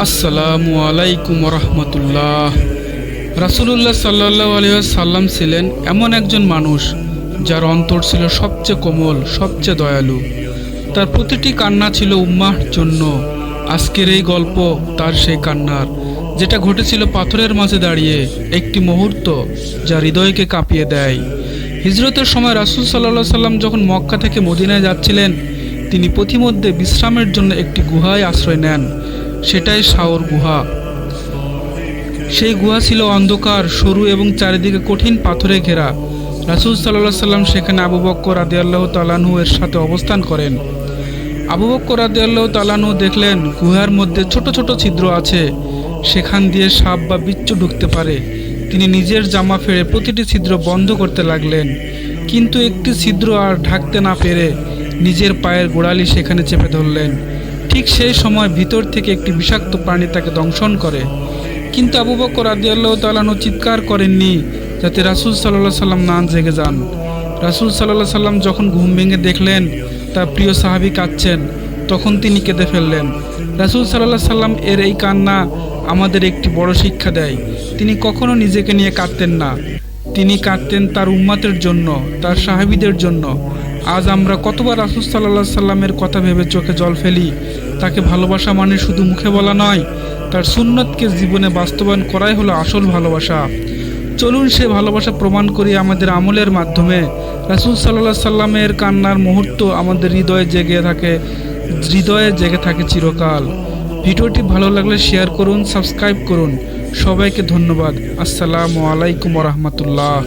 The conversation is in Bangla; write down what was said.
আসসালামু আলাইকুম রহমতুল্লাহ। রাসূলুল্লাহ সাল্লাল্লাহু আলাইহি ওয়াসাল্লাম ছিলেন এমন একজন মানুষ যার অন্তর ছিল সবচেয়ে কোমল, সবচেয়ে দয়ালু। তার প্রতিটি কান্না ছিল উম্মাহর জন্য। আজকের এই গল্প তার সেই কান্নার, যেটা ঘটেছিল পাথরের মাঝে দাঁড়িয়ে, একটি মুহূর্ত যা হৃদয়কে কাঁপিয়ে দেয়। হিজরতের সময় রাসূল সাল্লাল্লাহু আলাইহি সাল্লাম যখন মক্কা থেকে মদিনায় যাচ্ছিলেন, তিনি পথিমধ্যে বিশ্রামের জন্য একটি গুহায় আশ্রয় নেন। সেটাই সাওর গুহা। সেই গুহা ছিল অন্ধকার, সরু এবং চারিদিকে কঠিন পাথরে ঘেরা। রাসূল সাল্লাল্লাহু আলাইহি সাল্লাম সেখানে আবু বকর রাদিয়াল্লাহু তাআলা আনহু এর সাথে অবস্থান করেন। আবু বকর রাদিয়াল্লাহু তাআলা আনহু দেখলেন গুহার মধ্যে ছোট ছোট ছিদ্র আছে, সেখান দিয়ে সাপ বা বিচ্ছু ঢুকতে পারে। তিনি নিজের জামা ফেড়ে প্রতিটি ছিদ্র বন্ধ করতে লাগলেন, কিন্তু একটি ছিদ্র আর ঢাকতে না পেরে নিজের পায়ের গোড়ালি সেখানে চেপে ধরলেন। ঠিক সেই সময় ভিতর থেকে একটি বিষাক্ত প্রাণী তাকে দংশন করে। কিন্তু আবু বকর রাদিয়াল্লাহু তাআলা আনহু চিৎকার করেননি, যাতে রাসূল সাল্লাল্লাহু আলাইহি সাল্লাম না জেগে যান। রাসূল সাল্লাল্লাহু আলাইহি সাল্লাম যখন ঘুম ভেঙে দেখলেন তার প্রিয় সাহাবী কাঁদছেন, তখন তিনি কেঁদে ফেললেন। রাসূল সাল্লাল্লাহু আলাইহি সাল্লাম এর এই কান্না আমাদের একটি বড় শিক্ষা দেয়। তিনি কখনো নিজেকে নিয়ে কাঁদতেন না, তিনি কাঁদতেন তার উম্মতের জন্য, তার সাহাবীদের জন্য। আজ আমরা কতবার রাসূল সাল্লাল্লাহু আলাইহি সাল্লামের কথা ভেবে চোখে জল ফেলি। তাকে ভালোবাসা মানে শুধু মুখে বলা নয়, তার সুন্নতকে জীবনে বাস্তবায়ন করাই হলো আসল ভালোবাসা। চলুন সে ভালোবাসা প্রমাণ করি আমাদের আমলের মাধ্যমে। রাসূল সাল্লাল্লাহু আলাইহি সাল্লামের কান্নার মুহূর্ত আমাদের হৃদয়ে জেগে থাকে চিরকাল। ভিডিওটি ভালো লাগলে শেয়ার করুন, সাবস্ক্রাইব করুন। সবাইকে ধন্যবাদ। আসসালামু আলাইকুম ওয়া রাহমাতুল্লাহ।